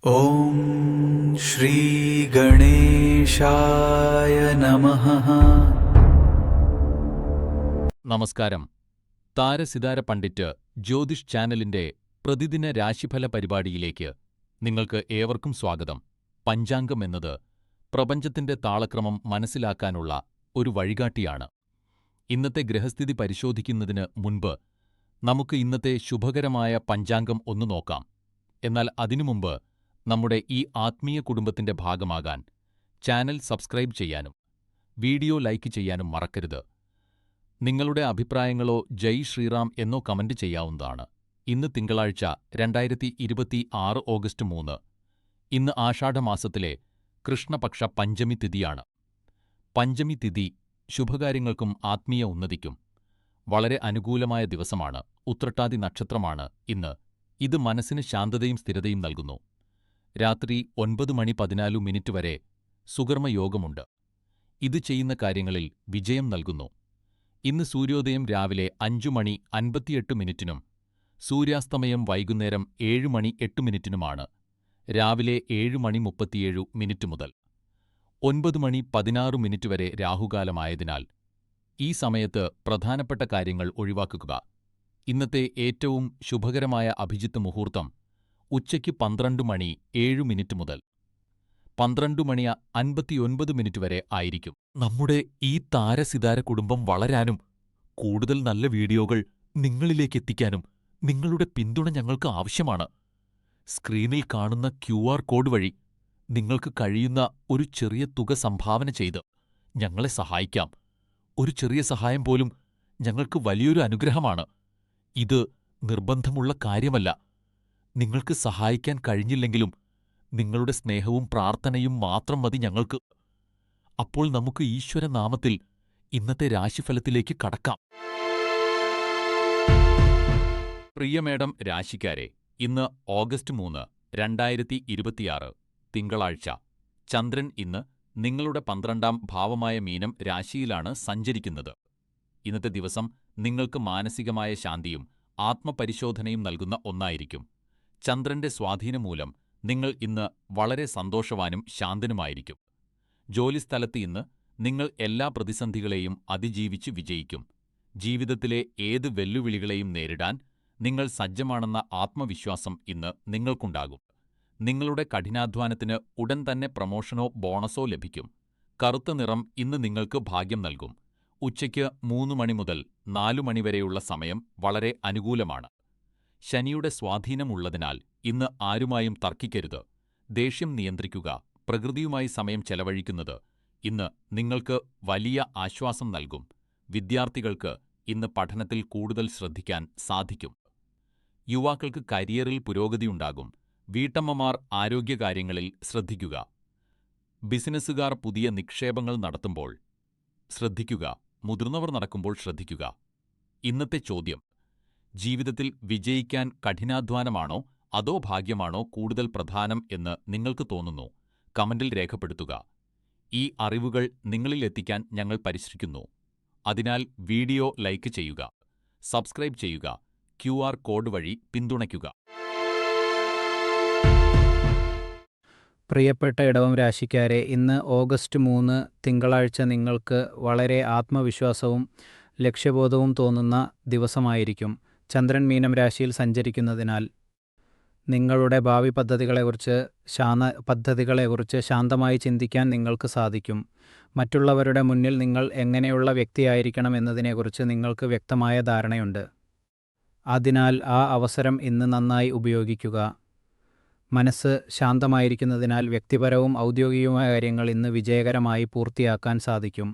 ഓം ശ്രീ ഗണേശായ നമഃ. നമസ്കാരം. താരസിതാര പണ്ഡിറ്റ് ജ്യോതിഷ് ചാനലിന്റെ പ്രതിദിന രാശിഫല പരിപാടിയിലേക്ക് നിങ്ങൾക്ക് ഏവർക്കും സ്വാഗതം. പഞ്ചാംഗം എന്നത് പ്രപഞ്ചത്തിന്റെ താളക്രമം മനസ്സിലാക്കാനുള്ള ഒരു വഴികാട്ടിയാണ്. ഇന്നത്തെ ഗ്രഹസ്ഥിതി പരിശോധിക്കുന്നതിന് മുൻപ് നമുക്ക് ഇന്നത്തെ ശുഭകരമായ പഞ്ചാംഗം ഒന്ന് നോക്കാം. എന്നാൽ അതിനുമുമ്പ് നമ്മുടെ ഈ ആത്മീയ കുടുംബത്തിന്റെ ഭാഗമാകാൻ ചാനൽ സബ്സ്ക്രൈബ് ചെയ്യാനും വീഡിയോ ലൈക്ക് ചെയ്യാനും മറക്കരുത്. നിങ്ങളുടെ അഭിപ്രായങ്ങളോ ജയ് ശ്രീറാം എന്നോ കമന്റ് ചെയ്യാവുന്നതാണ്. ഇന്ന് തിങ്കളാഴ്ച 2026 ഓഗസ്റ്റ് 3. ഇന്ന് ആഷാഢമാസത്തിലെ കൃഷ്ണപക്ഷ പഞ്ചമി തിഥിയാണ്. പഞ്ചമി തിഥി ശുഭകാര്യങ്ങൾക്കും ആത്മീയ ഉന്നതിക്കും വളരെ അനുകൂലമായ ദിവസമാണ്. ഉത്രട്ടാതി നക്ഷത്രമാണ് ഇന്ന്. ഇത് മനസ്സിന് ശാന്തതയും സ്ഥിരതയും നൽകുന്നു. രാത്രി 9:14 വരെ സുകർമ്മയോഗമുണ്ട്. ഇത് ചെയ്യുന്ന കാര്യങ്ങളിൽ വിജയം നൽകുന്നു. ഇന്ന് സൂര്യോദയം രാവിലെ 5:58 സൂര്യാസ്തമയം വൈകുന്നേരം 7:08 രാവിലെ 7:37 മുതൽ 9:16 വരെ രാഹുകാലമായതിനാൽ ഈ സമയത്ത് പ്രധാനപ്പെട്ട കാര്യങ്ങൾ ഒഴിവാക്കുക. ഇന്നത്തെ ഏറ്റവും ശുഭകരമായ അഭിജിത്ത് മുഹൂർത്തം ഉച്ചയ്ക്ക് 12:07 മുതൽ 12:59 വരെ ആയിരിക്കും. നമ്മുടെ ഈ താരസിതാര കുടുംബം വളരാനും കൂടുതൽ നല്ല വീഡിയോകൾ നിങ്ങളിലേക്ക് എത്തിക്കാനും നിങ്ങളുടെ പിന്തുണ ഞങ്ങൾക്ക് ആവശ്യമാണ്. സ്ക്രീനിൽ കാണുന്ന QR കോഡ് വഴി നിങ്ങൾക്ക് കഴിയുന്ന ഒരു ചെറിയ തുക സംഭാവന ചെയ്ത് ഞങ്ങളെ സഹായിക്കാം. ഒരു ചെറിയ സഹായം പോലും ഞങ്ങൾക്ക് വലിയൊരു അനുഗ്രഹമാണ്. ഇത് നിർബന്ധമുള്ള കാര്യമല്ല. നിങ്ങൾക്ക് സഹായിക്കാൻ കഴിഞ്ഞില്ലെങ്കിലും നിങ്ങളുടെ സ്നേഹവും പ്രാർത്ഥനയും മാത്രം മതി ഞങ്ങൾക്ക്. അപ്പോൾ നമുക്ക് ഈശ്വരനാമത്തിൽ ഇന്നത്തെ രാശിഫലത്തിലേക്ക് കടക്കാം. പ്രിയ മേഡം രാശിക്കാരെ, ഇന്ന് ഓഗസ്റ്റ് 3, 2026 തിങ്കളാഴ്ച. ചന്ദ്രൻ ഇന്ന് നിങ്ങളുടെ 12ാം ഭാവമായ മീനം രാശിയിലാണ് സഞ്ചരിക്കുന്നത്. ഇന്നത്തെ ദിവസം നിങ്ങൾക്ക് മാനസികമായ ശാന്തിയും ആത്മപരിശോധനയും നൽകുന്ന ഒന്നായിരിക്കും. ചന്ദ്രന്റെ സ്വാധീനം മൂലം നിങ്ങൾ ഇന്ന് വളരെ സന്തോഷവാനും ശാന്തനുമായിരിക്കും. ജോലിസ്ഥലത്ത് ഇന്ന് നിങ്ങൾ എല്ലാ പ്രതിസന്ധികളെയും അതിജീവിച്ച് വിജയിക്കും. ജീവിതത്തിലെ ഏത് വെല്ലുവിളികളെയും നേരിടാൻ നിങ്ങൾ സജ്ജമാണെന്ന ആത്മവിശ്വാസം ഇന്ന് നിങ്ങൾക്കുണ്ടാകും. നിങ്ങളുടെ കഠിനാധ്വാനത്തിന് ഉടൻ തന്നെ പ്രമോഷനോ ബോണസോ ലഭിക്കും. കറുത്ത നിറം ഇന്ന് നിങ്ങൾക്ക് ഭാഗ്യം നൽകും. ഉച്ചയ്ക്ക് 3 മുതൽ 4 വരെയുള്ള സമയം വളരെ അനുകൂലമാണ്. ശനിയുടെ സ്വാധീനമുള്ളതിനാൽ ഇന്ന് ആരുമായും തർക്കിക്കരുത്. ദേഷ്യം നിയന്ത്രിക്കുക. പ്രകൃതിയുമായി സമയം ചെലവഴിക്കുന്നത് ഇന്ന് നിങ്ങൾക്ക് വലിയ ആശ്വാസം നൽകും. വിദ്യാർത്ഥികൾക്ക് ഇന്ന് പഠനത്തിൽ കൂടുതൽ ശ്രദ്ധിക്കാൻ സാധിക്കും. യുവാക്കൾക്ക് കരിയറിൽ പുരോഗതിയുണ്ടാകും. വീട്ടമ്മമാർ ആരോഗ്യകാര്യങ്ങളിൽ ശ്രദ്ധിക്കുക. ബിസിനസ്സുകാർ പുതിയ നിക്ഷേപങ്ങൾ നടത്തുമ്പോൾ ശ്രദ്ധിക്കുക. മുതിർന്നവർ നടക്കുമ്പോൾ ശ്രദ്ധിക്കുക. ഇന്നത്തെ ചോദ്യം: ജീവിതത്തിൽ വിജയിക്കാൻ കഠിനാധ്വാനമാണോ അതോ ഭാഗ്യമാണോ കൂടുതൽ പ്രധാനം എന്ന് നിങ്ങൾക്ക് തോന്നുന്നു? കമന്റിൽ രേഖപ്പെടുത്തുക. ഈ അറിവുകൾ നിങ്ങളിൽ എത്തിക്കാൻ ഞങ്ങൾ പരിശ്രമിക്കുന്നു. അതിനാൽ വീഡിയോ ലൈക്ക് ചെയ്യുക, സബ്സ്ക്രൈബ് ചെയ്യുക, QR കോഡ് വഴി പിന്തുണയ്ക്കുക. പ്രിയപ്പെട്ട ഇടവം രാശിക്കാരെ, ഇന്ന് ഓഗസ്റ്റ് 3 തിങ്കളാഴ്ച നിങ്ങൾക്ക് വളരെ ആത്മവിശ്വാസവും ലക്ഷ്യബോധവും തോന്നുന്ന ദിവസമായിരിക്കും. ചന്ദ്രൻ മീനം രാശിയിൽ സഞ്ചരിക്കുന്നതിനാൽ നിങ്ങളുടെ ഭാവി പദ്ധതികളെക്കുറിച്ച് ശാന്തമായി ചിന്തിക്കാൻ നിങ്ങൾക്ക് സാധിക്കും. മറ്റുള്ളവരുടെ മുന്നിൽ നിങ്ങൾ എങ്ങനെയുള്ള വ്യക്തിയായിരിക്കണം എന്നതിനെക്കുറിച്ച് നിങ്ങൾക്ക് വ്യക്തമായ ധാരണയുണ്ട്. അതിനാൽ ആ അവസരം ഇന്ന് നന്നായി ഉപയോഗിക്കുക. മനസ്സ് ശാന്തമായിരിക്കുന്നതിനാൽ വ്യക്തിപരവും ഔദ്യോഗികവുമായ കാര്യങ്ങൾ ഇന്ന് വിജയകരമായി പൂർത്തിയാക്കാൻ സാധിക്കും.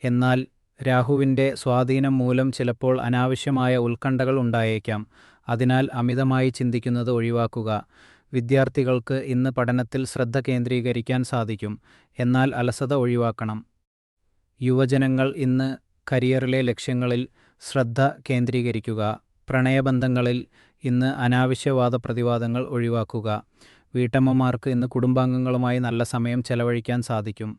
എന്നാൽ രാഹുവിൻ്റെ സ്വാധീനം മൂലം ചിലപ്പോൾ അനാവശ്യമായ ഉത്കണ്ഠകൾ ഉണ്ടായേക്കാം. അതിനാൽ അമിതമായി ചിന്തിക്കുന്നത് ഒഴിവാക്കുക. വിദ്യാർത്ഥികൾക്ക് ഇന്ന് പഠനത്തിൽ ശ്രദ്ധ കേന്ദ്രീകരിക്കാൻ സാധിക്കും. എന്നാൽ അലസത ഒഴിവാക്കണം. യുവജനങ്ങൾ ഇന്ന് കരിയറിലെ ലക്ഷ്യങ്ങളിൽ ശ്രദ്ധ കേന്ദ്രീകരിക്കുക. പ്രണയബന്ധങ്ങളിൽ ഇന്ന് അനാവശ്യ വാദപ്രതിവാദങ്ങൾ ഒഴിവാക്കുക. വീട്ടമ്മമാർക്ക് ഇന്ന് കുടുംബാംഗങ്ങളുമായി നല്ല സമയം ചെലവഴിക്കാൻ സാധിക്കും.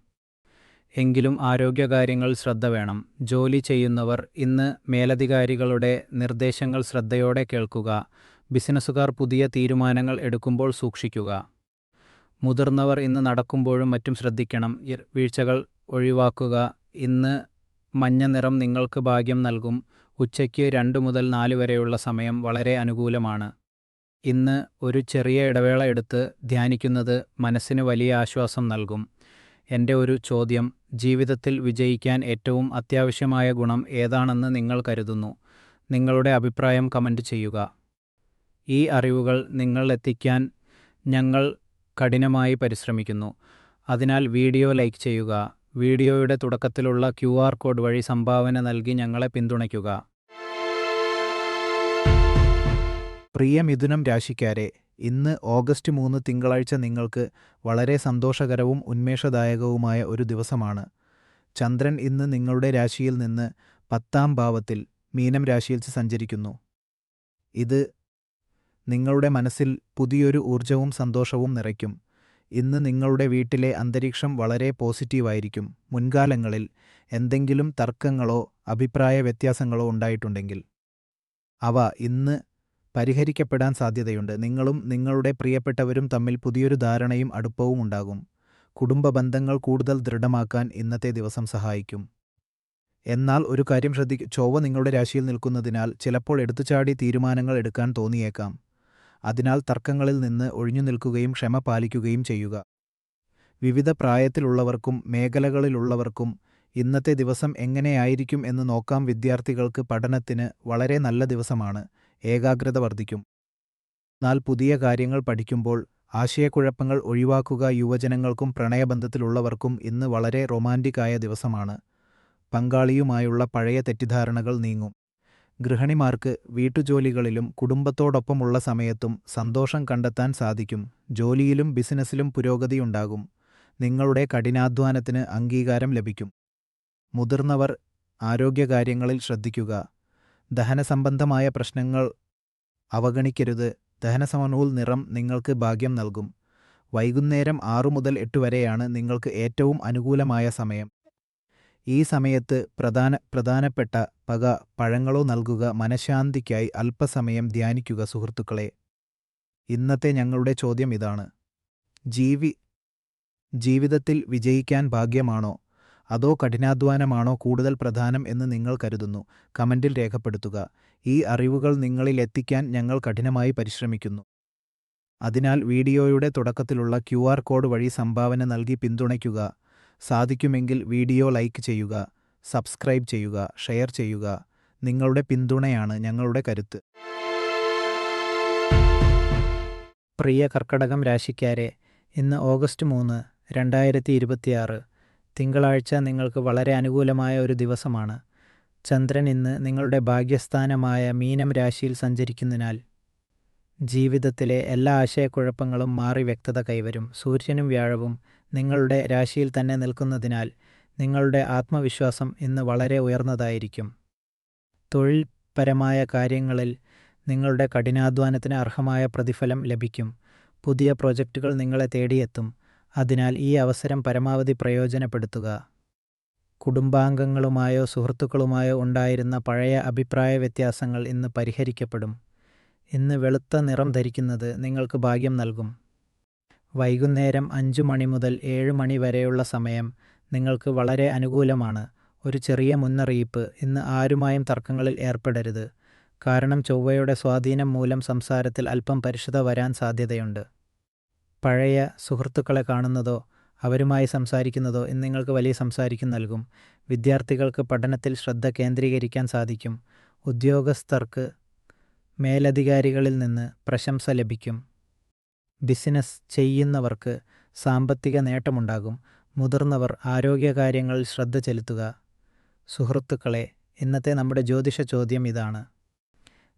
എങ്കിലും ആരോഗ്യകാര്യങ്ങൾ ശ്രദ്ധ വേണം. ജോലി ചെയ്യുന്നവർ ഇന്ന് മേലധികാരികളുടെ നിർദ്ദേശങ്ങൾ ശ്രദ്ധയോടെ കേൾക്കുക. ബിസിനസ്സുകാർ പുതിയ തീരുമാനങ്ങൾ എടുക്കുമ്പോൾ സൂക്ഷിക്കുക. മുതിർന്നവർ ഇന്ന് നടക്കുമ്പോഴും മറ്റും ശ്രദ്ധിക്കണം. വീഴ്ചകൾ ഒഴിവാക്കുക. ഇന്ന് മഞ്ഞ നിറം നിങ്ങൾക്ക് ഭാഗ്യം നൽകും. ഉച്ചയ്ക്ക് 2 മുതൽ 4 വരെയുള്ള സമയം വളരെ അനുകൂലമാണ്. ഇന്ന് ഒരു ചെറിയ ഇടവേള എടുത്ത് ധ്യാനിക്കുന്നത് മനസ്സിന് വലിയ ആശ്വാസം നൽകും. എൻ്റെ ഒരു ചോദ്യം: ജീവിതത്തിൽ വിജയിക്കാൻ ഏറ്റവും അത്യാവശ്യമായ ഗുണം ഏതാണെന്ന് നിങ്ങൾ കരുതുന്നു? നിങ്ങളുടെ അഭിപ്രായം കമൻ്റ് ചെയ്യുക. ഈ അറിവുകൾ നിങ്ങളിലെത്തിക്കാൻ ഞങ്ങൾ കഠിനമായി പരിശ്രമിക്കുന്നു. അതിനാൽ വീഡിയോ ലൈക്ക് ചെയ്യുക. വീഡിയോയുടെ തുടക്കത്തിലുള്ള QR കോഡ് വഴി സംഭാവന നൽകി ഞങ്ങളെ പിന്തുണയ്ക്കുക. പ്രിയ മിഥുനം രാശിക്കാരെ, ഇന്ന് ഓഗസ്റ്റ് 3 തിങ്കളാഴ്ച നിങ്ങൾക്ക് വളരെ സന്തോഷകരവും ഉന്മേഷദായകവുമായ ഒരു ദിവസമാണ്. ചന്ദ്രൻ ഇന്ന് നിങ്ങളുടെ രാശിയിൽ നിന്ന് 10ാം ഭാവത്തിൽ മീനം രാശിയിൽ സഞ്ചരിക്കുന്നു. ഇത് നിങ്ങളുടെ മനസ്സിൽ പുതിയൊരു ഊർജവും സന്തോഷവും നിറയ്ക്കും. ഇന്ന് നിങ്ങളുടെ വീട്ടിലെ അന്തരീക്ഷം വളരെ പോസിറ്റീവായിരിക്കും. മുൻകാലങ്ങളിൽ എന്തെങ്കിലും തർക്കങ്ങളോ അഭിപ്രായ വ്യത്യാസങ്ങളോ ഉണ്ടായിട്ടുണ്ടെങ്കിൽ അവ ഇന്ന് പരിഹരിക്കപ്പെടാൻ സാധ്യതയുണ്ട്. നിങ്ങളും നിങ്ങളുടെ പ്രിയപ്പെട്ടവരും തമ്മിൽ പുതിയൊരു ധാരണയും അടുപ്പവും ഉണ്ടാകും. കുടുംബ ബന്ധങ്ങൾ കൂടുതൽ ദൃഢമാക്കാൻ ഇന്നത്തെ ദിവസം സഹായിക്കും. എന്നാൽ ഒരു കാര്യം ചൊവ്വ നിങ്ങളുടെ രാശിയിൽ നിൽക്കുന്നതിനാൽ ചിലപ്പോൾ എടുത്തുചാടി തീരുമാനങ്ങൾ എടുക്കാൻ തോന്നിയേക്കാം. അതിനാൽ തർക്കങ്ങളിൽ നിന്ന് ഒഴിഞ്ഞു നിൽക്കുകയും ക്ഷമ പാലിക്കുകയും ചെയ്യുക. വിവിധ പ്രായത്തിലുള്ളവർക്കും മേഖലകളിലുള്ളവർക്കും ഇന്നത്തെ ദിവസം എങ്ങനെയായിരിക്കും എന്ന് നോക്കാം. വിദ്യാർത്ഥികൾക്ക് പഠനത്തിന് വളരെ നല്ല ദിവസമാണ്. ഏകാഗ്രത വർദ്ധിക്കും. എന്നാൽ പുതിയ കാര്യങ്ങൾ പഠിക്കുമ്പോൾ ആശയക്കുഴപ്പങ്ങൾ ഒഴിവാക്കുക. യുവജനങ്ങൾക്കും പ്രണയബന്ധത്തിലുള്ളവർക്കും ഇന്ന് വളരെ റൊമാൻറ്റിക്കായ ദിവസമാണ്. പങ്കാളിയുമായുള്ള പഴയ തെറ്റിദ്ധാരണകൾ നീങ്ങും. ഗൃഹിണിമാർക്ക് വീട്ടുജോലികളിലും കുടുംബത്തോടൊപ്പമുള്ള സമയത്തും സന്തോഷം കണ്ടെത്താൻ സാധിക്കും. ജോലിയിലും ബിസിനസ്സിലും പുരോഗതിയുണ്ടാകും. നിങ്ങളുടെ കഠിനാധ്വാനത്തിന് അംഗീകാരം ലഭിക്കും. മുതിർന്നവർ ആരോഗ്യകാര്യങ്ങളിൽ ശ്രദ്ധിക്കുക. ദഹനസംബന്ധമായ പ്രശ്നങ്ങൾ അവഗണിക്കരുത്. ദഹനസമനൂൽ നിറം നിങ്ങൾക്ക് ഭാഗ്യം നൽകും. വൈകുന്നേരം 6 മുതൽ 8 വരെയാണ് നിങ്ങൾക്ക് ഏറ്റവും അനുകൂലമായ സമയം. ഈ സമയത്ത് പ്രധാനപ്പെട്ട പഴങ്ങളോ നൽകുക. മനഃശാന്തിക്കായി അല്പസമയം ധ്യാനിക്കുക. സുഹൃത്തുക്കളെ, ഇന്നത്തെ ഞങ്ങളുടെ ചോദ്യം ഇതാണ്: ജീവിതത്തിൽ വിജയിക്കാൻ ഭാഗ്യമാണോ അതോ കഠിനാധ്വാനമാണോ കൂടുതൽ പ്രധാനം എന്ന് നിങ്ങൾ കരുതുന്നു? കമൻറ്റിൽ രേഖപ്പെടുത്തുക. ഈ അറിവുകൾ നിങ്ങളിൽ എത്തിക്കാൻ ഞങ്ങൾ കഠിനമായി പരിശ്രമിക്കുന്നു. അതിനാൽ വീഡിയോയുടെ തുടക്കത്തിലുള്ള QR കോഡ് വഴി സംഭാവന നൽകി പിന്തുണയ്ക്കുക. സാധിക്കുമെങ്കിൽ വീഡിയോ ലൈക്ക് ചെയ്യുക, സബ്സ്ക്രൈബ് ചെയ്യുക, ഷെയർ ചെയ്യുക. നിങ്ങളുടെ പിന്തുണയാണ് ഞങ്ങളുടെ കരുത്ത്. പ്രിയ കർക്കടകം രാശിക്കാരെ, ഇന്ന് ഓഗസ്റ്റ് 3, 2026 തിങ്കളാഴ്ച നിങ്ങൾക്ക് വളരെ അനുകൂലമായ ഒരു ദിവസമാണ്. ചന്ദ്രൻ ഇന്ന് നിങ്ങളുടെ ഭാഗ്യസ്ഥാനമായ മീനം രാശിയിൽ സഞ്ചരിക്കുന്നതിനാൽ ജീവിതത്തിലെ എല്ലാ ആശയക്കുഴപ്പങ്ങളും മാറി വ്യക്തത കൈവരും. സൂര്യനും വ്യാഴവും നിങ്ങളുടെ രാശിയിൽ തന്നെ നിൽക്കുന്നതിനാൽ നിങ്ങളുടെ ആത്മവിശ്വാസം ഇന്ന് വളരെ ഉയർന്നതായിരിക്കും. തൊഴിൽപരമായ കാര്യങ്ങളിൽ നിങ്ങളുടെ കഠിനാധ്വാനത്തിന് അർഹമായ പ്രതിഫലം ലഭിക്കും. പുതിയ പ്രോജക്റ്റുകൾ നിങ്ങളെ തേടിയെത്തും. അതിനാൽ ഈ അവസരം പരമാവധി പ്രയോജനപ്പെടുത്തുക. കുടുംബാംഗങ്ങളുമായോ സുഹൃത്തുക്കളുമായോ ഉണ്ടായിരുന്ന പഴയ അഭിപ്രായ വ്യത്യാസങ്ങൾ ഇന്ന് പരിഹരിക്കപ്പെടും. ഇന്ന് വെളുത്ത നിറം ധരിക്കുന്നത് നിങ്ങൾക്ക് ഭാഗ്യം നൽകും. വൈകുന്നേരം 5 മണി മുതൽ 7 മണി വരെയുള്ള സമയം നിങ്ങൾക്ക് വളരെ അനുകൂലമാണ്. ഒരു ചെറിയ മുന്നറിയിപ്പ്: ഇന്ന് ആരുമായും തർക്കങ്ങളിൽ ഏർപ്പെടരുത്. കാരണം ചൊവ്വയുടെ സ്വാധീനം മൂലം സംസാരത്തിൽ അല്പം പരിശുദ്ധ വരാൻ സാധ്യതയുണ്ട്. പഴയ സുഹൃത്തുക്കളെ കാണുന്നതോ അവരുമായി സംസാരിക്കുന്നതോ ഇന്ന് നിങ്ങൾക്ക് വലിയ സംസാരിക്കും നൽകും. വിദ്യാർത്ഥികൾക്ക് പഠനത്തിൽ ശ്രദ്ധ കേന്ദ്രീകരിക്കാൻ സാധിക്കും. ഉദ്യോഗസ്ഥർക്ക് മേലധികാരികളിൽ നിന്ന് പ്രശംസ ലഭിക്കും. ബിസിനസ് ചെയ്യുന്നവർക്ക് സാമ്പത്തിക നേട്ടമുണ്ടാകും. മുതിർന്നവർ ആരോഗ്യകാര്യങ്ങളിൽ ശ്രദ്ധ ചെലുത്തുക. സുഹൃത്തുക്കളെ, ഇന്നത്തെ നമ്മുടെ ജ്യോതിഷ ചോദ്യം ഇതാണ്: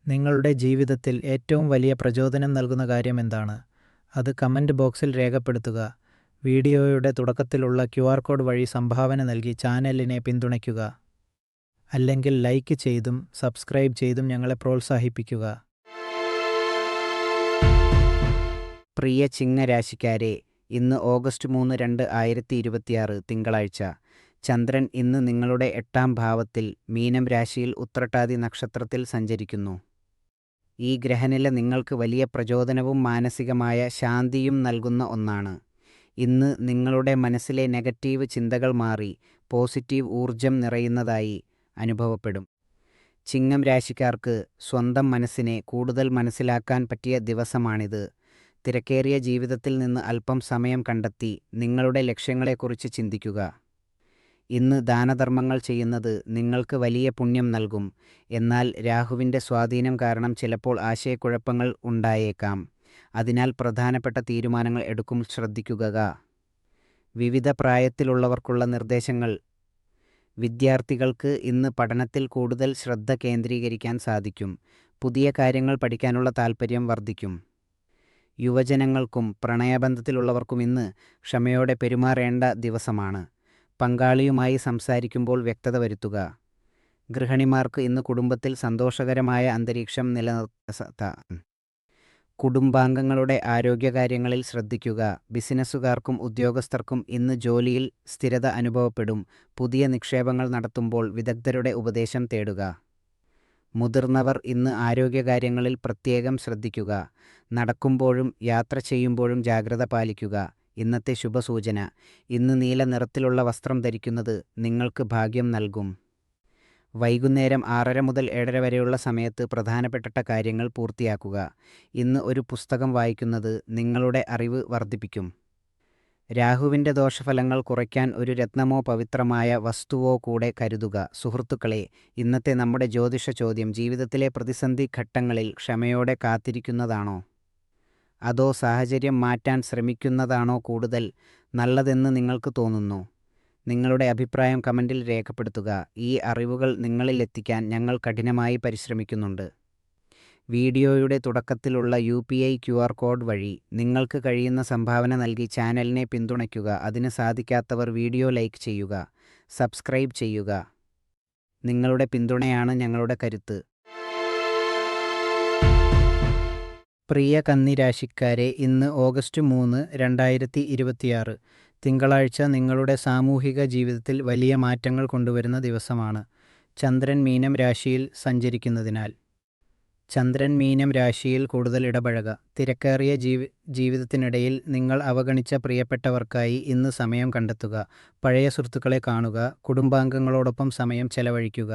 നിങ്ങളുടെ ജീവിതത്തിൽ ഏറ്റവും വലിയ പ്രചോദനം നൽകുന്ന കാര്യം എന്താണ്? അത് കമൻറ്റ് ബോക്സിൽ രേഖപ്പെടുത്തുക. വീഡിയോയുടെ തുടക്കത്തിലുള്ള QR കോഡ് വഴി സംഭാവന നൽകി ചാനലിനെ പിന്തുണയ്ക്കുക. അല്ലെങ്കിൽ ലൈക്ക് ചെയ്തും സബ്സ്ക്രൈബ് ചെയ്തും ഞങ്ങളെ പ്രോത്സാഹിപ്പിക്കുക. പ്രിയ ചിങ്ങരാശിക്കാരെ, ഇന്ന് ഓഗസ്റ്റ് 3, 2026 തിങ്കളാഴ്ച ചന്ദ്രൻ ഇന്ന് നിങ്ങളുടെ 8ാം ഭാവത്തിൽ മീനം രാശിയിൽ ഉത്രട്ടാതി നക്ഷത്രത്തിൽ സഞ്ചരിക്കുന്നു. ഈ ഗ്രഹനില നിങ്ങൾക്ക് വലിയ പ്രചോദനവും മാനസികമായ ശാന്തിയും നൽകുന്ന ഒന്നാണ്. ഇന്ന് നിങ്ങളുടെ മനസ്സിലെ നെഗറ്റീവ് ചിന്തകൾ മാറി പോസിറ്റീവ് ഊർജം നിറയുന്നതായി അനുഭവപ്പെടും. ചിങ്ങം രാശിക്കാർക്ക് സ്വന്തം മനസ്സിനെ കൂടുതൽ മനസ്സിലാക്കാൻ പറ്റിയ ദിവസമാണിത്. തിരക്കേറിയ ജീവിതത്തിൽ നിന്ന് അല്പം സമയം കണ്ടെത്തി നിങ്ങളുടെ ലക്ഷ്യങ്ങളെക്കുറിച്ച് ചിന്തിക്കുക. ഇന്ന് ദാനധർമ്മങ്ങൾ ചെയ്യുന്നത് നിങ്ങൾക്ക് വലിയ പുണ്യം നൽകും. എന്നാൽ രാഹുവിൻ്റെ സ്വാധീനം കാരണം ചിലപ്പോൾ ആശയക്കുഴപ്പങ്ങൾ ഉണ്ടായേക്കാം. അതിനാൽ പ്രധാനപ്പെട്ട തീരുമാനങ്ങൾ എടുക്കുമ്പോൾ ശ്രദ്ധിക്കുക. വിവിധ പ്രായത്തിലുള്ളവർക്കുള്ള നിർദ്ദേശങ്ങൾ. വിദ്യാർത്ഥികൾക്ക് ഇന്ന് പഠനത്തിൽ കൂടുതൽ ശ്രദ്ധ കേന്ദ്രീകരിക്കാൻ സാധിക്കും. പുതിയ കാര്യങ്ങൾ പഠിക്കാനുള്ള താൽപ്പര്യം വർദ്ധിക്കും. യുവജനങ്ങൾക്കും പ്രണയബന്ധത്തിലുള്ളവർക്കും ഇന്ന് ക്ഷമയോടെ പെരുമാറേണ്ട ദിവസമാണ്. പങ്കാളിയുമായി സംസാരിക്കുമ്പോൾ വ്യക്തത വരുത്തുക. ഗൃഹിണിമാർക്ക് ഇന്ന് കുടുംബത്തിൽ സന്തോഷകരമായ അന്തരീക്ഷം നിലനിർത്താം. കുടുംബാംഗങ്ങളുടെ ആരോഗ്യകാര്യങ്ങളിൽ ശ്രദ്ധിക്കുക. ബിസിനസ്സുകാർക്കും ഉദ്യോഗസ്ഥർക്കും ഇന്ന് ജോലിയിൽ സ്ഥിരത അനുഭവപ്പെടും. പുതിയ നിക്ഷേപങ്ങൾ നടത്തുമ്പോൾ വിദഗ്ധരുടെ ഉപദേശം തേടുക. മുതിർന്നവർ ഇന്ന് ആരോഗ്യകാര്യങ്ങളിൽ പ്രത്യേകം ശ്രദ്ധിക്കുക. നടക്കുമ്പോഴും യാത്ര ചെയ്യുമ്പോഴും ജാഗ്രത പാലിക്കുക. ഇന്നത്തെ ശുഭസൂചന. ഇന്ന് നീല നിറത്തിലുള്ള വസ്ത്രം ധരിക്കുന്നത് നിങ്ങൾക്ക് ഭാഗ്യം നൽകും. വൈകുന്നേരം 6:30 മുതൽ 7:30 വരെയുള്ള സമയത്ത് പ്രധാനപ്പെട്ട കാര്യങ്ങൾ പൂർത്തിയാക്കുക. ഇന്ന് ഒരു പുസ്തകം വായിക്കുന്നത് നിങ്ങളുടെ അറിവ് വർദ്ധിപ്പിക്കും. രാഹുവിൻ്റെ ദോഷഫലങ്ങൾ കുറയ്ക്കാൻ ഒരു രത്നമോ പവിത്രമായ വസ്തുവോ കൂടെ കരുതുക. സുഹൃത്തുക്കളെ, ഇന്നത്തെ നമ്മുടെ ജ്യോതിഷ ചോദ്യം: ജീവിതത്തിലെ പ്രതിസന്ധി ഘട്ടങ്ങളിൽ ക്ഷമയോടെ കാത്തിരിക്കുന്നതാണോ അതോ സാഹചര്യം മാറ്റാൻ ശ്രമിക്കുന്നതാണോ കൂടുതൽ നല്ലതെന്ന് നിങ്ങൾക്ക് തോന്നുന്നു? നിങ്ങളുടെ അഭിപ്രായം കമൻറ്റിൽ രേഖപ്പെടുത്തുക. ഈ അറിവുകൾ നിങ്ങളിലെത്തിക്കാൻ ഞങ്ങൾ കഠിനമായി പരിശ്രമിക്കുന്നുണ്ട്. വീഡിയോയുടെ തുടക്കത്തിലുള്ള UPI QR കോഡ് വഴി നിങ്ങൾക്ക് കഴിയുന്ന സംഭാവന നൽകി ചാനലിനെ പിന്തുണയ്ക്കുക. അതിന് സാധിക്കാത്തവർ വീഡിയോ ലൈക്ക് ചെയ്യുക, സബ്സ്ക്രൈബ് ചെയ്യുക. നിങ്ങളുടെ പിന്തുണയാണ് ഞങ്ങളുടെ കരുത്ത്. പ്രിയ കന്നി രാശിക്കാരെ, ഇന്ന് ഓഗസ്റ്റ് 3, 2026 തിങ്കളാഴ്ച നിങ്ങളുടെ സാമൂഹിക ജീവിതത്തിൽ വലിയ മാറ്റങ്ങൾ കൊണ്ടുവരുന്ന ദിവസമാണ്. ചന്ദ്രൻ മീനം രാശിയിൽ സഞ്ചരിക്കുന്നതിനാൽ ചന്ദ്രൻ മീനം രാശിയിൽ കൂടുതൽ ഇടപഴക. തിരക്കേറിയ ജീവിതത്തിനിടയിൽ നിങ്ങൾ അവഗണിച്ച പ്രിയപ്പെട്ടവർക്കായി ഇന്ന് സമയം കണ്ടെത്തുക. പഴയ സുഹൃത്തുക്കളെ കാണുക. കുടുംബാംഗങ്ങളോടൊപ്പം സമയം ചെലവഴിക്കുക.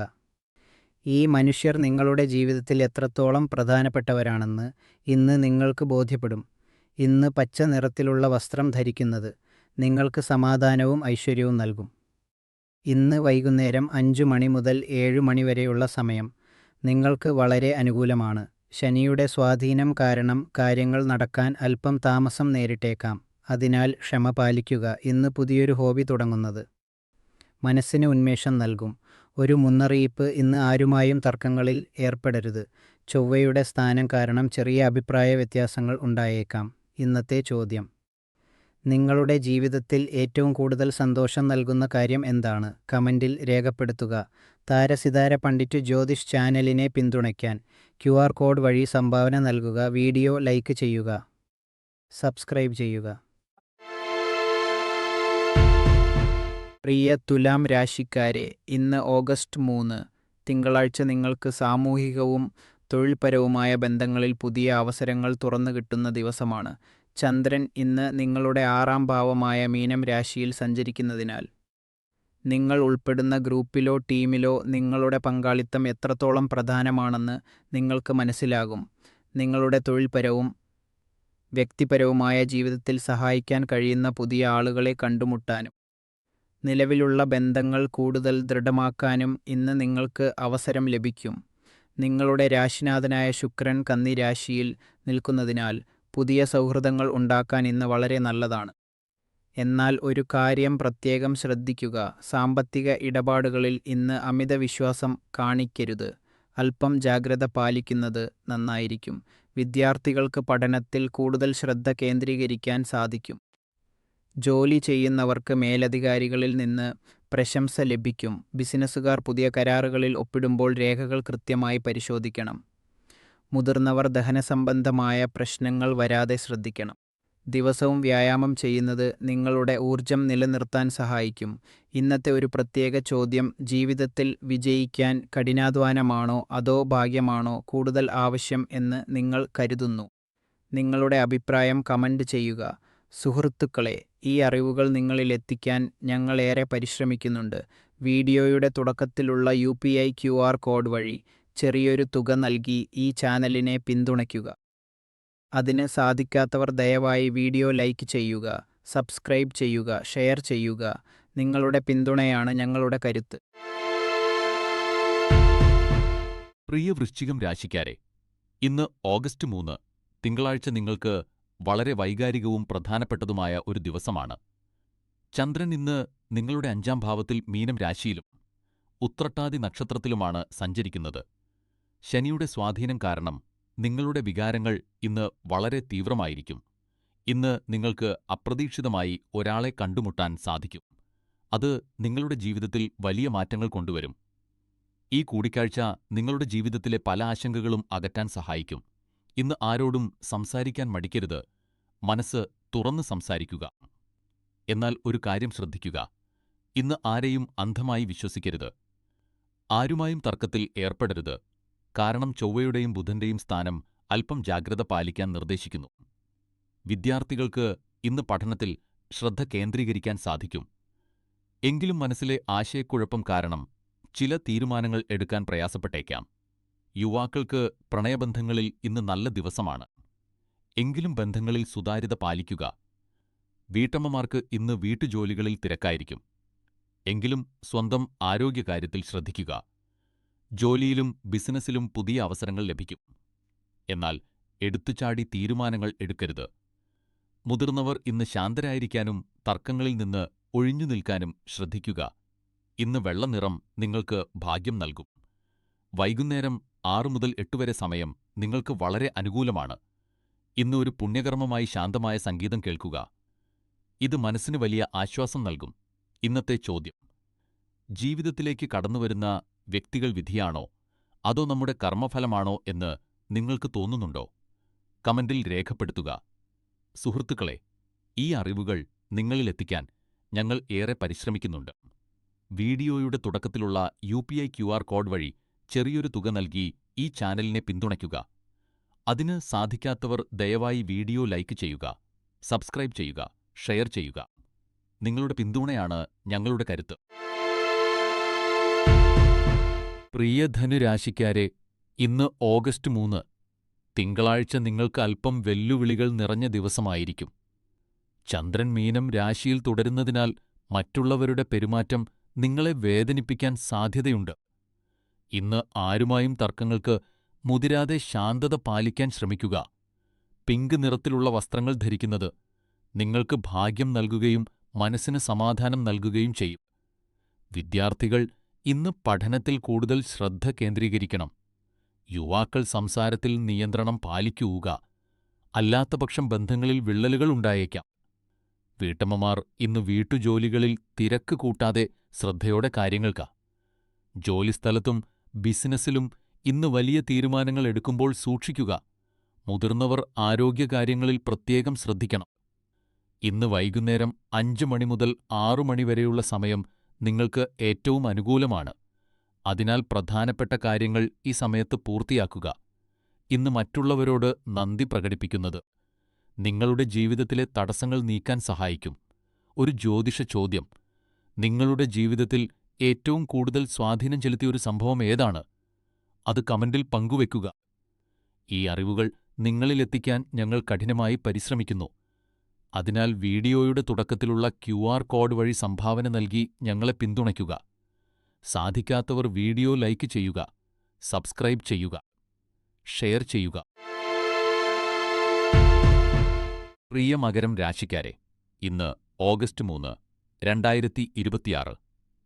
ഈ മനുഷ്യർ നിങ്ങളുടെ ജീവിതത്തിൽ എത്രത്തോളം പ്രധാനപ്പെട്ടവരാണെന്ന് ഇന്ന് നിങ്ങൾക്ക് ബോധ്യപ്പെടും. ഇന്ന് പച്ച നിറത്തിലുള്ള വസ്ത്രം ധരിക്കുന്നത് നിങ്ങൾക്ക് സമാധാനവും ഐശ്വര്യവും നൽകും. ഇന്ന് വൈകുന്നേരം 5 മണി മുതൽ 7 മണി വരെയുള്ള സമയം നിങ്ങൾക്ക് വളരെ അനുകൂലമാണ്. ശനിയുടെ സ്വാധീനം കാരണം കാര്യങ്ങൾ നടക്കാൻ അല്പം താമസം നേരിട്ടേക്കാം. അതിനാൽ ക്ഷമ പാലിക്കുക. ഇന്ന് പുതിയൊരു ഹോബി തുടങ്ങുന്നത് മനസ്സിന് ഉന്മേഷം നൽകും. ഒരു മുന്നറിയിപ്പ്: ഇന്ന് ആരുമായും തർക്കങ്ങളിൽ ഏർപ്പെടരുത്. ചൊവ്വയുടെ സ്ഥാനം കാരണം ചെറിയ അഭിപ്രായ വ്യത്യാസങ്ങൾ ഉണ്ടായേക്കാം. ഇന്നത്തെ ചോദ്യം: നിങ്ങളുടെ ജീവിതത്തിൽ ഏറ്റവും കൂടുതൽ സന്തോഷം നൽകുന്ന കാര്യം എന്താണ്? കമൻറ്റിൽ രേഖപ്പെടുത്തുക. താരസിതാര പണ്ഡിറ്റ് ജ്യോതിഷ് ചാനലിനെ പിന്തുണയ്ക്കാൻ QR കോഡ് വഴി സംഭാവന നൽകുക. വീഡിയോ ലൈക്ക് ചെയ്യുക, സബ്സ്ക്രൈബ് ചെയ്യുക. പ്രിയ തുലാം രാശിക്കാരെ, ഇന്ന് ഓഗസ്റ്റ് 3 തിങ്കളാഴ്ച നിങ്ങൾക്ക് സാമൂഹികവും തൊഴിൽപരവുമായ ബന്ധങ്ങളിൽ പുതിയ അവസരങ്ങൾ തുറന്നു കിട്ടുന്ന ദിവസമാണ്. ചന്ദ്രൻ ഇന്ന് നിങ്ങളുടെ 6-ാം ഭാവമായ മീനം രാശിയിൽ സഞ്ചരിക്കുന്നതിനാൽ നിങ്ങൾ ഉൾപ്പെടുന്ന ഗ്രൂപ്പിലോ ടീമിലോ നിങ്ങളുടെ പങ്കാളിത്തം എത്രത്തോളം പ്രധാനമാണെന്ന് നിങ്ങൾക്ക് മനസ്സിലാകും. നിങ്ങളുടെ തൊഴിൽപരവും വ്യക്തിപരവുമായ ജീവിതത്തിൽ സഹായിക്കാൻ കഴിയുന്ന പുതിയ ആളുകളെ കണ്ടുമുട്ടാനും നിലവിലുള്ള ബന്ധങ്ങൾ കൂടുതൽ ദൃഢമാക്കാനും ഇന്ന് നിങ്ങൾക്ക് അവസരം ലഭിക്കും. നിങ്ങളുടെ രാശിനാഥനായ ശുക്രൻ കന്നി രാശിയിൽ നിൽക്കുന്നതിനാൽ പുതിയ സൗഹൃദങ്ങൾ ഉണ്ടാക്കാൻ ഇന്ന് വളരെ നല്ലതാണ്. എന്നാൽ ഒരു കാര്യം പ്രത്യേകം ശ്രദ്ധിക്കുക: സാമ്പത്തിക ഇടപാടുകളിൽ ഇന്ന് അമിത വിശ്വാസം കാണിക്കരുത്. അല്പം ജാഗ്രത പാലിക്കുന്നത് നന്നായിരിക്കും. വിദ്യാർത്ഥികൾക്ക് പഠനത്തിൽ കൂടുതൽ ശ്രദ്ധ കേന്ദ്രീകരിക്കാൻ സാധിക്കും. ജോലി ചെയ്യുന്നവർക്ക് മേലധികാരികളിൽ നിന്ന് പ്രശംസ ലഭിക്കും. ബിസിനസ്സുകാർ പുതിയ കരാറുകളിൽ ഒപ്പിടുമ്പോൾ രേഖകൾ കൃത്യമായി പരിശോധിക്കണം. മുതിർന്നവർ ദഹനസംബന്ധമായ പ്രശ്നങ്ങൾ വരാതെ ശ്രദ്ധിക്കണം. ദിവസവും വ്യായാമം ചെയ്യുന്നത് നിങ്ങളുടെ ഊർജം നിലനിർത്താൻ സഹായിക്കും. ഇന്നത്തെ ഒരു പ്രത്യേക ചോദ്യം: ജീവിതത്തിൽ വിജയിക്കാൻ കഠിനാധ്വാനമാണോ അതോ ഭാഗ്യമാണോ കൂടുതൽ ആവശ്യം എന്ന് നിങ്ങൾ കരുതുന്നു? നിങ്ങളുടെ അഭിപ്രായം കമൻ്റ് ചെയ്യുക. സുഹൃത്തുക്കളെ, ഈ അറിവുകൾ നിങ്ങളിലെത്തിക്കാൻ ഞങ്ങളേറെ പരിശ്രമിക്കുന്നുണ്ട്. വീഡിയോയുടെ തുടക്കത്തിലുള്ള UPI QR കോഡ് വഴി ചെറിയൊരു തുക നൽകി ഈ ചാനലിനെ പിന്തുണയ്ക്കുക. അതിന് സാധിക്കാത്തവർ ദയവായി വീഡിയോ ലൈക്ക് ചെയ്യുക, സബ്സ്ക്രൈബ് ചെയ്യുക, ഷെയർ ചെയ്യുക. നിങ്ങളുടെ പിന്തുണയാണ് ഞങ്ങളുടെ കരുത്ത്. പ്രിയ വൃശ്ചികം രാശിക്കാരെ, ഇന്ന് ഓഗസ്റ്റ് 3 തിങ്കളാഴ്ച നിങ്ങൾക്ക് വളരെ വൈകാരികവും പ്രധാനപ്പെട്ടതുമായ ഒരു ദിവസമാണ്. ചന്ദ്രൻ ഇന്ന് നിങ്ങളുടെ 5-ാം ഭാവത്തിൽ മീനം രാശിയിലും ഉത്രട്ടാതി നക്ഷത്രത്തിലുമാണ് സഞ്ചരിക്കുന്നത്. ശനിയുടെ സ്വാധീനം കാരണം നിങ്ങളുടെ വികാരങ്ങൾ ഇന്ന് വളരെ തീവ്രമായിരിക്കും. ഇന്ന് നിങ്ങൾക്ക് അപ്രതീക്ഷിതമായി ഒരാളെ കണ്ടുമുട്ടാൻ സാധിക്കും. അത് നിങ്ങളുടെ ജീവിതത്തിൽ വലിയ മാറ്റങ്ങൾ കൊണ്ടുവരും. ഈ കൂടിക്കാഴ്ച നിങ്ങളുടെ ജീവിതത്തിലെ പല ആശങ്കകളും അകറ്റാൻ സഹായിക്കും. ഇന്ന് ആരോടും സംസാരിക്കാൻ മടിക്കരുത്. മനസ്സ് തുറന്ന് സംസാരിക്കുക. എന്നാൽ ഒരു കാര്യം ശ്രദ്ധിക്കുക: ഇന്ന് ആരെയും അന്ധമായി വിശ്വസിക്കരുത്. ആരുമായും തർക്കത്തിൽ ഏർപ്പെടരുത്. കാരണം ചൊവ്വയുടെയും ബുധന്റെയും സ്ഥാനം അല്പം ജാഗ്രത പാലിക്കാൻ നിർദ്ദേശിക്കുന്നു. വിദ്യാർത്ഥികൾക്ക് ഇന്ന് പഠനത്തിൽ ശ്രദ്ധ കേന്ദ്രീകരിക്കാൻ സാധിക്കും. എങ്കിലും മനസ്സിലെ ആശയക്കുഴപ്പം കാരണം ചില തീരുമാനങ്ങൾ എടുക്കാൻ പ്രയാസപ്പെട്ടേക്കാം. യുവാക്കൾക്ക് പ്രണയബന്ധങ്ങളിൽ ഇന്ന് നല്ല ദിവസമാണ്. എങ്കിലും ബന്ധങ്ങളിൽ സുതാര്യത പാലിക്കുക. വീട്ടമ്മമാർക്ക് ഇന്ന് വീട്ടുജോലികളിൽ തിരക്കായിരിക്കും. എങ്കിലും സ്വന്തം ആരോഗ്യകാര്യത്തിൽ ശ്രദ്ധിക്കുക. ജോലിയിലും ബിസിനസ്സിലും പുതിയ അവസരങ്ങൾ ലഭിക്കും. എന്നാൽ എടുത്തുചാടി തീരുമാനങ്ങൾ എടുക്കരുത്. മുതിർന്നവർ ഇന്ന് ശാന്തരായിരിക്കാനും തർക്കങ്ങളിൽ നിന്ന് ഒഴിഞ്ഞു നിൽക്കാനും ശ്രദ്ധിക്കുക. ഇന്ന് വെള്ള നിറം നിങ്ങൾക്ക് ഭാഗ്യം നൽകും. വൈകുന്നേരം 6 മുതൽ 8 വരെ സമയം നിങ്ങൾക്ക് വളരെ അനുകൂലമാണ്. ഇന്ന് ഒരു പുണ്യകർമ്മമായി ശാന്തമായ സംഗീതം കേൾക്കുക. ഇത് മനസ്സിന് വലിയ ആശ്വാസം നൽകും. ഇന്നത്തെ ചോദ്യം: ജീവിതത്തിലേക്ക് കടന്നുവരുന്ന വ്യക്തികൾ വിധിയാണോ അതോ നമ്മുടെ കർമ്മഫലമാണോ എന്ന് നിങ്ങൾക്ക് തോന്നുന്നുണ്ടോ? കമന്റിൽ രേഖപ്പെടുത്തുക. സുഹൃത്തുക്കളെ, ഈ അറിവുകൾ നിങ്ങളിലെത്തിക്കാൻ ഞങ്ങൾ ഏറെ പരിശ്രമിക്കുന്നുണ്ട്. വീഡിയോയുടെ തുടക്കത്തിലുള്ള UPI QR കോഡ് വഴി ചെറിയൊരു തുക നൽകി ഈ ചാനലിനെ പിന്തുണയ്ക്കുക. അതിന് സാധിക്കാത്തവർ ദയവായി വീഡിയോ ലൈക്ക് ചെയ്യുക, സബ്സ്ക്രൈബ് ചെയ്യുക, ഷെയർ ചെയ്യുക. നിങ്ങളുടെ പിന്തുണയാണ് ഞങ്ങളുടെ കരുത്ത്. പ്രിയ ധനുരാശിക്കാരെ, ഇന്ന് ഓഗസ്റ്റ് 3 തിങ്കളാഴ്ച നിങ്ങൾക്ക് അല്പം വെല്ലുവിളികൾ നിറഞ്ഞ ദിവസമായിരിക്കും. ചന്ദ്രൻ മീനം രാശിയിൽ തുടരുന്നതിനാൽ മറ്റുള്ളവരുടെ പെരുമാറ്റം നിങ്ങളെ വേദനിപ്പിക്കാൻ സാധ്യതയുണ്ട്. ഇന്ന് ആരുമായും തർക്കങ്ങൾക്ക് മുതിരാതെ ശാന്തത പാലിക്കാൻ ശ്രമിക്കുക. പിങ്ക് നിറത്തിലുള്ള വസ്ത്രങ്ങൾ ധരിക്കുന്നത് നിങ്ങൾക്ക് ഭാഗ്യം നൽകുകയും മനസ്സിന് സമാധാനം നൽകുകയും ചെയ്യും. വിദ്യാർത്ഥികൾ ഇന്ന് പഠനത്തിൽ കൂടുതൽ ശ്രദ്ധ കേന്ദ്രീകരിക്കണം. യുവാക്കൾ സംസാരത്തിൽ നിയന്ത്രണം പാലിക്കുക. അല്ലാത്തപക്ഷം ബന്ധങ്ങളിൽ വിള്ളലുകൾ ഉണ്ടായേക്കാം. വീട്ടമ്മമാർ ഇന്ന് വീട്ടുജോലികളിൽ തിരക്ക് കൂട്ടാതെ ശ്രദ്ധയോടെ കാര്യങ്ങൾക്ക. ജോലിസ്ഥലത്തും ബിസിനസ്സിലും ഇന്ന് വലിയ തീരുമാനങ്ങൾ എടുക്കുമ്പോൾ സൂക്ഷിക്കുക. മുതിർന്നവർ ആരോഗ്യകാര്യങ്ങളിൽ പ്രത്യേകം ശ്രദ്ധിക്കണം. ഇന്ന് വൈകുന്നേരം 5 മണി മുതൽ 6 മണി വരെയുള്ള സമയം നിങ്ങൾക്ക് ഏറ്റവും അനുകൂലമാണ്. അതിനാൽ പ്രധാനപ്പെട്ട കാര്യങ്ങൾ ഈ സമയത്ത് പൂർത്തിയാക്കുക. ഇന്ന് മറ്റുള്ളവരോട് നന്ദി പ്രകടിപ്പിക്കുന്നത് നിങ്ങളുടെ ജീവിതത്തിലെ തടസ്സങ്ങൾ നീക്കാൻ സഹായിക്കും. ഒരു ജ്യോതിഷ ചോദ്യം: നിങ്ങളുടെ ജീവിതത്തിൽ ഏറ്റവും കൂടുതൽ സ്വാധീനം ചെലുത്തിയ ഒരു സംഭവം ഏതാണ്? അത് കമന്റിൽ പങ്കുവെക്കുക. ഈ അറിവുകൾ നിങ്ങളിലെത്തിക്കാൻ ഞങ്ങൾ കഠിനമായി പരിശ്രമിക്കുന്നു. അതിനാൽ വീഡിയോയുടെ തുടക്കത്തിലുള്ള QR കോഡ് വഴി സംഭാവന നൽകി ഞങ്ങളെ പിന്തുണയ്ക്കുക. സാധിക്കാത്തവർ വീഡിയോ ലൈക്ക് ചെയ്യുക, സബ്സ്ക്രൈബ് ചെയ്യുക, ഷെയർ ചെയ്യുക. പ്രിയ മകരം രാശിക്കാരെ, ഇന്ന് ഓഗസ്റ്റ് 3 2026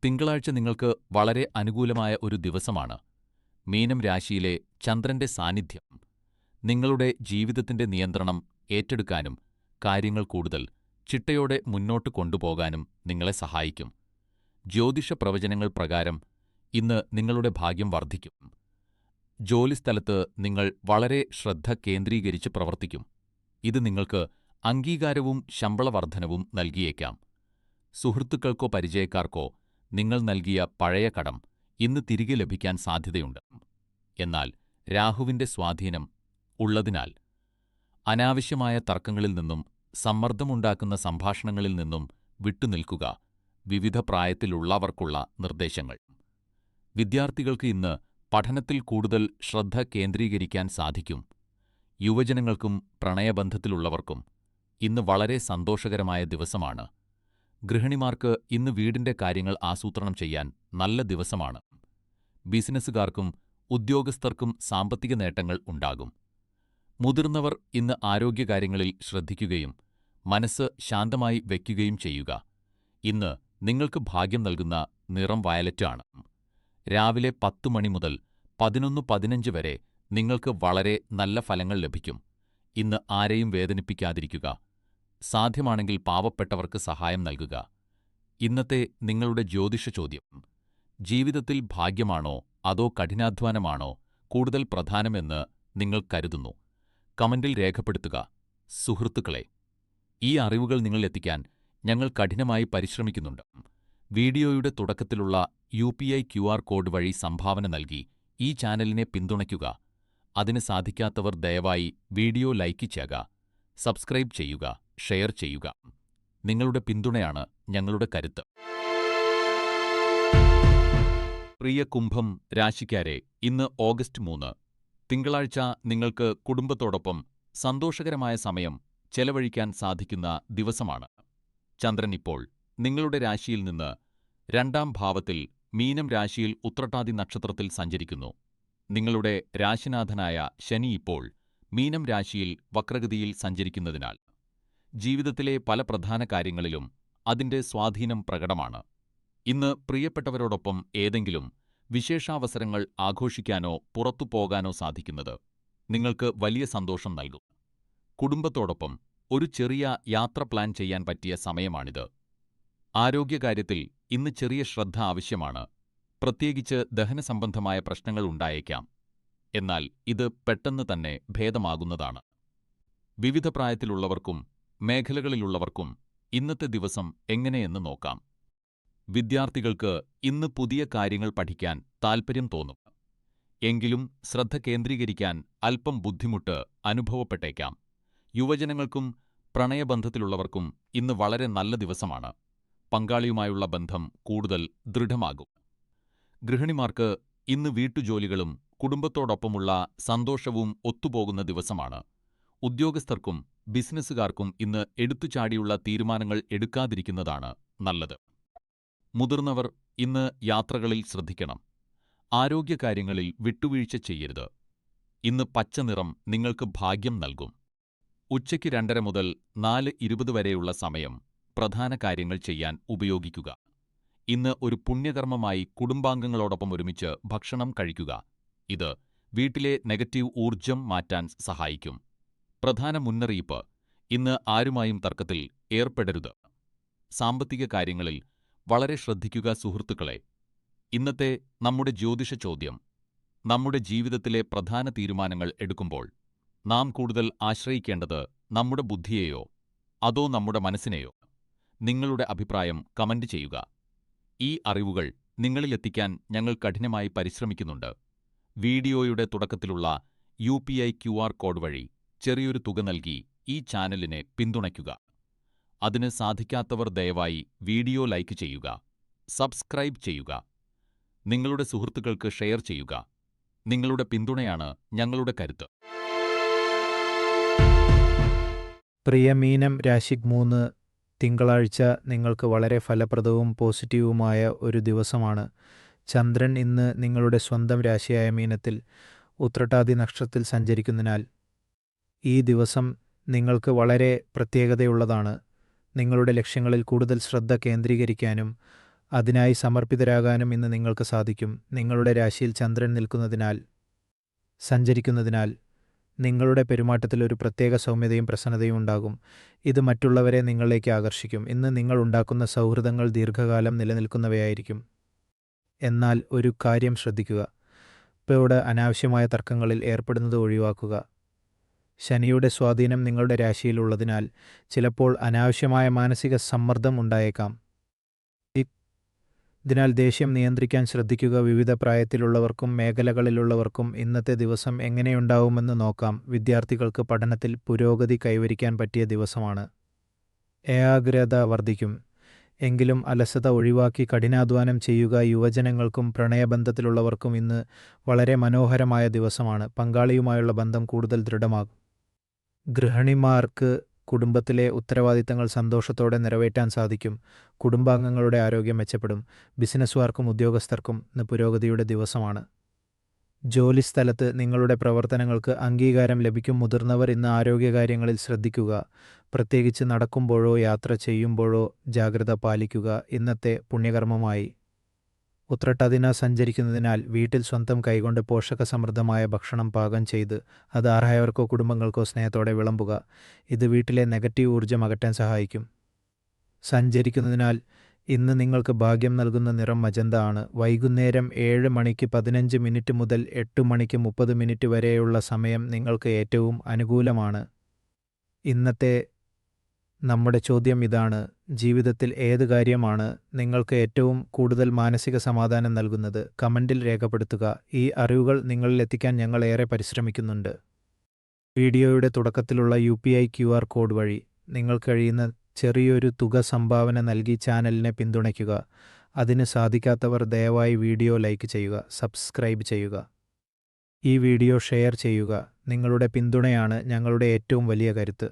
തിങ്കളാഴ്ച നിങ്ങൾക്ക് വളരെ അനുകൂലമായ ഒരു ദിവസമാണ്. മീനം രാശിയിലെ ചന്ദ്രന്റെ സാന്നിധ്യം നിങ്ങളുടെ ജീവിതത്തിന്റെ നിയന്ത്രണം ഏറ്റെടുക്കാനും കാര്യങ്ങൾ കൂടുതൽ ചിട്ടയോടെ മുന്നോട്ട് കൊണ്ടുപോകാനും നിങ്ങളെ സഹായിക്കും. ജ്യോതിഷ പ്രവചനങ്ങൾ പ്രകാരം ഇന്ന് നിങ്ങളുടെ ഭാഗ്യം വർദ്ധിക്കും. ജോലിസ്ഥലത്ത് നിങ്ങൾ വളരെ ശ്രദ്ധ കേന്ദ്രീകരിച്ച് പ്രവർത്തിക്കും. ഇത് നിങ്ങൾക്ക് അംഗീകാരവും ശമ്പളവർദ്ധനവും നൽകിയേക്കാം. സുഹൃത്തുക്കൾക്കോ പരിചയക്കാർക്കോ നിങ്ങൾ നൽകിയ പഴയ കടം ഇന്ന് തിരികെ ലഭിക്കാൻ സാധ്യതയുണ്ട്. എന്നാൽ രാഹുവിന്റെ സ്വാധീനം ഉള്ളതിനാൽ അനാവശ്യമായ തർക്കങ്ങളിൽ നിന്നും സമ്മർദ്ദമുണ്ടാക്കുന്ന സംഭാഷണങ്ങളിൽ നിന്നും വിട്ടുനിൽക്കുക. വിവിധ പ്രായത്തിലുള്ളവർക്കുള്ള നിർദ്ദേശങ്ങൾ. വിദ്യാർത്ഥികൾക്ക് ഇന്ന് പഠനത്തിൽ കൂടുതൽ ശ്രദ്ധ കേന്ദ്രീകരിക്കാൻ സാധിക്കും. യുവജനങ്ങൾക്കും പ്രണയബന്ധത്തിലുള്ളവർക്കും ഇന്ന് വളരെ സന്തോഷകരമായ ദിവസമാണ്. ഗൃഹിണിമാർക്ക് ഇന്ന് വീടിന്റെ കാര്യങ്ങൾ ആസൂത്രണം ചെയ്യാൻ നല്ല ദിവസമാണ്. ബിസിനസ്സുകാർക്കും ഉദ്യോഗസ്ഥർക്കും സാമ്പത്തിക നേട്ടങ്ങൾ ഉണ്ടാകും. മുതിർന്നവർ ഇന്ന് ആരോഗ്യകാര്യങ്ങളിൽ ശ്രദ്ധിക്കുകയും മനസ്സ് ശാന്തമായി വയ്ക്കുകയും ചെയ്യുക. ഇന്ന് നിങ്ങൾക്ക് ഭാഗ്യം നൽകുന്ന നിറം വയലറ്റ് ആണ്. രാവിലെ 10 മണി മുതൽ 11:15 വരെ നിങ്ങൾക്ക് വളരെ നല്ല ഫലങ്ങൾ ലഭിക്കും. ഇന്ന് ആരെയും വേദനിപ്പിക്കാതിരിക്കുക. സാധ്യമാണെങ്കിൽ പാവപ്പെട്ടവർക്ക് സഹായം നൽകുക. ഇന്നത്തെ നിങ്ങളുടെ ജ്യോതിഷ ചോദ്യം: ജീവിതത്തിൽ ഭാഗ്യമാണോ അതോ കഠിനാധ്വാനമാണോ കൂടുതൽ പ്രധാനമെന്ന് നിങ്ങൾ കരുതുന്നു? കമന്റിൽ രേഖപ്പെടുത്തുക. സുഹൃത്തുക്കളെ, ഈ അറിവുകൾ നിങ്ങളിലെത്തിക്കാൻ ഞങ്ങൾ കഠിനമായി പരിശ്രമിക്കുന്നുണ്ട്. വീഡിയോയുടെ തുടക്കത്തിലുള്ള UPI QR കോഡ് വഴി സംഭാവന നൽകി ഈ ചാനലിനെ പിന്തുണയ്ക്കുക. അതിന് സാധിക്കാത്തവർ ദയവായി വീഡിയോ ലൈക്ക് ചെയ്യുക, സബ്സ്ക്രൈബ് ചെയ്യുക, ഷെയർ ചെയ്യുക. നിങ്ങളുടെ പിന്തുണയാണ് ഞങ്ങളുടെ കരുത്ത്. പ്രിയ കുംഭം രാശിക്കാരെ, ഇന്ന് ഓഗസ്റ്റ് 3, തിങ്കളാഴ്ച. നിങ്ങൾക്ക് കുടുംബത്തോടൊപ്പം സന്തോഷകരമായ സമയം ചെലവഴിക്കാൻ സാധിക്കുന്ന ദിവസമാണ്. ചന്ദ്രൻ ഇപ്പോൾ നിങ്ങളുടെ രാശിയിൽ നിന്ന് 2-ാം ഭാവത്തിൽ മീനം രാശിയിൽ ഉത്രട്ടാതി നക്ഷത്രത്തിൽ സഞ്ചരിക്കുന്നു. നിങ്ങളുടെ രാശിനാഥനായ ശനി ഇപ്പോൾ മീനം രാശിയിൽ വക്രഗതിയിൽ സഞ്ചരിക്കുന്നതിനാൽ ജീവിതത്തിലെ പല പ്രധാന കാര്യങ്ങളിലും അതിന്റെ സ്വാധീനം പ്രകടമാണ്. ഇന്ന് പ്രിയപ്പെട്ടവരോടൊപ്പം ഏതെങ്കിലും വിശേഷാവസരങ്ങൾ ആഘോഷിക്കാനോ പുറത്തു പോകാനോ സാധിക്കുന്നത് നിങ്ങൾക്ക് വലിയ സന്തോഷം നൽകും. കുടുംബത്തോടൊപ്പം ഒരു ചെറിയ യാത്ര പ്ലാൻ ചെയ്യാൻ പറ്റിയ സമയമാണിത്. ആരോഗ്യകാര്യത്തിൽ ഇന്ന് ചെറിയ ശ്രദ്ധ ആവശ്യമാണ്. പ്രത്യേകിച്ച് ദഹനസംബന്ധമായ പ്രശ്നങ്ങൾ ഉണ്ടായേക്കാം. എന്നാൽ ഇത് പെട്ടെന്ന് തന്നെ ഭേദമാകുന്നതാണ്. വിവിധ പ്രായത്തിലുള്ളവർക്കും മേഖലകളിലുള്ളവർക്കും ഇന്നത്തെ ദിവസം എങ്ങനെയെന്ന് നോക്കാം. വിദ്യാർത്ഥികൾക്ക് ഇന്ന് പുതിയ കാര്യങ്ങൾ പഠിക്കാൻ താൽപ്പര്യം തോന്നും. എങ്കിലും ശ്രദ്ധ കേന്ദ്രീകരിക്കാൻ അല്പം ബുദ്ധിമുട്ട് അനുഭവപ്പെട്ടേക്കാം. യുവജനങ്ങൾക്കും പ്രണയബന്ധത്തിലുള്ളവർക്കും ഇന്ന് വളരെ നല്ല ദിവസമാണ്. പങ്കാളിയുമായുള്ള ബന്ധം കൂടുതൽ ദൃഢമാകും. ഗൃഹിണിമാർക്ക് ഇന്ന് വീട്ടുജോലികളും കുടുംബത്തോടൊപ്പമുള്ള സന്തോഷവും ഒത്തുപോകുന്ന ദിവസമാണ്. ഉദ്യോഗസ്ഥർക്കും ബിസിനസ്സുകാർക്കും ഇന്ന് എടുത്തുചാടിയുള്ള തീരുമാനങ്ങൾ എടുക്കാതിരിക്കുന്നതാണ് നല്ലത്. മുതിർന്നവർ ഇന്ന് യാത്രകളിൽ ശ്രദ്ധിക്കണം. ആരോഗ്യകാര്യങ്ങളിൽ വിട്ടുവീഴ്ച ചെയ്യരുത്. ഇന്ന് പച്ച നിറം നിങ്ങൾക്ക് ഭാഗ്യം നൽകും. ഉച്ചയ്ക്ക് 2:30 മുതൽ 4:20 വരെയുള്ള സമയം പ്രധാന കാര്യങ്ങൾ ചെയ്യാൻ ഉപയോഗിക്കുക. ഇന്ന് ഒരു പുണ്യകർമ്മമായി കുടുംബാംഗങ്ങളോടൊപ്പം ഒരുമിച്ച് ഭക്ഷണം കഴിക്കുക. ഇത് വീട്ടിലെ നെഗറ്റീവ് ഊർജം മാറ്റാൻ സഹായിക്കും. പ്രധാന മുന്നറിയിപ്പ്: ഇന്ന് ആരുമായും തർക്കത്തിൽ ഏർപ്പെടരുത്. സാമ്പത്തിക കാര്യങ്ങളിൽ വളരെ ശ്രദ്ധിക്കുക സുഹൃത്തുക്കളെ. ഇന്നത്തെ നമ്മുടെ ജ്യോതിഷ ചോദ്യം: നമ്മുടെ ജീവിതത്തിലെ പ്രധാന തീരുമാനങ്ങൾ എടുക്കുമ്പോൾ നാം കൂടുതൽ ആശ്രയിക്കേണ്ടത് നമ്മുടെ ബുദ്ധിയെയോ അതോ നമ്മുടെ മനസ്സിനെയോ? നിങ്ങളുടെ അഭിപ്രായം കമന്റ് ചെയ്യുക. ഈ അറിവുകൾ നിങ്ങളിലെത്തിക്കാൻ ഞങ്ങൾ കഠിനമായി പരിശ്രമിക്കുന്നുണ്ട്. വീഡിയോയുടെ തുടക്കത്തിലുള്ള UPI QR കോഡ് വഴി ചെറിയൊരു തുക നൽകി ഈ ചാനലിനെ പിന്തുണയ്ക്കുക. അതിന് സാധിക്കാത്തവർ ദയവായി വീഡിയോ ലൈക്ക് ചെയ്യുക, സബ്സ്ക്രൈബ് ചെയ്യുക, നിങ്ങളുടെ സുഹൃത്തുക്കൾക്ക് ഷെയർ ചെയ്യുക. നിങ്ങളുടെ പിന്തുണയാണ് ഞങ്ങളുടെ കരുത്ത്. പ്രിയ മീനം രാശിക്ക് 3, തിങ്കളാഴ്ച നിങ്ങൾക്ക് വളരെ ഫലപ്രദവും പോസിറ്റീവുമായ ഒരു ദിവസമാണ്. ചന്ദ്രൻ ഇന്ന് നിങ്ങളുടെ സ്വന്തം രാശിയായ മീനത്തിൽ ഉത്രട്ടാതി നക്ഷത്രത്തിൽ സഞ്ചരിക്കുന്നതിനാൽ ഈ ദിവസം നിങ്ങൾക്ക് വളരെ പ്രത്യേകതയുള്ളതാണ്. നിങ്ങളുടെ ലക്ഷ്യങ്ങളിൽ കൂടുതൽ ശ്രദ്ധ കേന്ദ്രീകരിക്കാനും അതിനായി സമർപ്പിതരാകാനും ഇന്ന് നിങ്ങൾക്ക് സാധിക്കും. നിങ്ങളുടെ രാശിയിൽ ചന്ദ്രൻ സഞ്ചരിക്കുന്നതിനാൽ നിങ്ങളുടെ പെരുമാറ്റത്തിൽ ഒരു പ്രത്യേക സൗമ്യതയും പ്രസന്നതയും ഉണ്ടാകും. ഇത് മറ്റുള്ളവരെ നിങ്ങളിലേക്ക് ആകർഷിക്കും. ഇന്ന് നിങ്ങൾ ഉണ്ടാക്കുന്ന സൗഹൃദങ്ങൾ ദീർഘകാലം നിലനിൽക്കുന്നവയായിരിക്കും. എന്നാൽ ഒരു കാര്യം ശ്രദ്ധിക്കുക: ഇപ്പോഴും അനാവശ്യമായ തർക്കങ്ങളിൽ ഏർപ്പെടുന്നത് ഒഴിവാക്കുക. ശനിയുടെ സ്വാധീനം നിങ്ങളുടെ രാശിയിലുള്ളതിനാൽ ചിലപ്പോൾ അനാവശ്യമായ മാനസിക സമ്മർദ്ദം ഉണ്ടായേക്കാം. ഇതിനാൽ ദേഷ്യം നിയന്ത്രിക്കാൻ ശ്രദ്ധിക്കുക. വിവിധ പ്രായത്തിലുള്ളവർക്കും മേഖലകളിലുള്ളവർക്കും ഇന്നത്തെ ദിവസം എങ്ങനെയുണ്ടാവുമെന്ന് നോക്കാം. വിദ്യാർത്ഥികൾക്ക് പഠനത്തിൽ പുരോഗതി കൈവരിക്കാൻ പറ്റിയ ദിവസമാണ്. ഏകാഗ്രത വർദ്ധിക്കും. എങ്കിലും അലസത ഒഴിവാക്കി കഠിനാധ്വാനം ചെയ്യുക. യുവജനങ്ങൾക്കും പ്രണയബന്ധത്തിലുള്ളവർക്കും ഇന്ന് വളരെ മനോഹരമായ ദിവസമാണ്. പങ്കാളിയുമായുള്ള ബന്ധം കൂടുതൽ ദൃഢമാകും. ഗൃഹിണിമാർക്ക് കുടുംബത്തിലെ ഉത്തരവാദിത്തങ്ങൾ സന്തോഷത്തോടെ നിറവേറ്റാൻ സാധിക്കും. കുടുംബാംഗങ്ങളുടെ ആരോഗ്യം മെച്ചപ്പെടും. ബിസിനസ്സുകാർക്കും ഉദ്യോഗസ്ഥർക്കും ഇന്ന് പുരോഗതിയുടെ ദിവസമാണ്. ജോലിസ്ഥലത്ത് നിങ്ങളുടെ പ്രവർത്തനങ്ങൾക്ക് അംഗീകാരം ലഭിക്കും. മുതിർന്നവർ ഇന്ന് ആരോഗ്യകാര്യങ്ങളിൽ ശ്രദ്ധിക്കുക. പ്രത്യേകിച്ച് നടക്കുമ്പോഴോ യാത്ര ചെയ്യുമ്പോഴോ ജാഗ്രത പാലിക്കുക. ഇന്നത്തെ പുണ്യകർമ്മമായി ഉത്രട്ടാദിന സഞ്ചരിക്കുന്നതിനാൽ വീട്ടിൽ സ്വന്തം കൈകൊണ്ട് പോഷകസമൃദ്ധമായ ഭക്ഷണം പാകം ചെയ്ത് അത് അർഹയവർക്കോ കുടുംബങ്ങൾക്കോ സ്നേഹത്തോടെ വിളമ്പുക. ഇത് വീട്ടിലെ നെഗറ്റീവ് ഊർജ്ജം അകറ്റാൻ സഹായിക്കും. സഞ്ചരിക്കുന്നതിനാൽ ഇന്ന് നിങ്ങൾക്ക് ഭാഗ്യം നൽകുന്ന നിറം മജന്ത ആണ്. വൈകുന്നേരം 7 മണിക്ക് 15 മിനിറ്റ് മുതൽ 8 മണിക്ക് 30 മിനിറ്റ് വരെയുള്ള സമയം നിങ്ങൾക്ക് ഏറ്റവും അനുകൂലമാണ്. ഇന്നത്തെ നമ്മുടെ ചോദ്യം ഇതാണ്: ജീവിതത്തിൽ ഏത് കാര്യമാണ് നിങ്ങൾക്ക് ഏറ്റവും കൂടുതൽ മാനസിക സമാധാനം നൽകുന്നത്? കമൻറ്റിൽ രേഖപ്പെടുത്തുക. ഈ അറിവുകൾ നിങ്ങളിൽ എത്തിക്കാൻ ഞങ്ങൾ ഏറെ പരിശ്രമിക്കുന്നുണ്ട്. വീഡിയോയുടെ തുടക്കത്തിലുള്ള UPI QR കോഡ് വഴി നിങ്ങൾക്ക് കഴിയുന്ന ചെറിയൊരു തുക സംഭാവന നൽകി ചാനലിനെ പിന്തുണയ്ക്കുക. അതിന് സാധിക്കാത്തവർ ദയവായി വീഡിയോ ലൈക്ക് ചെയ്യുക, സബ്സ്ക്രൈബ് ചെയ്യുക, ഈ വീഡിയോ ഷെയർ ചെയ്യുക. നിങ്ങളുടെ പിന്തുണയാണ് ഞങ്ങളുടെ ഏറ്റവും വലിയ കരുത്ത്.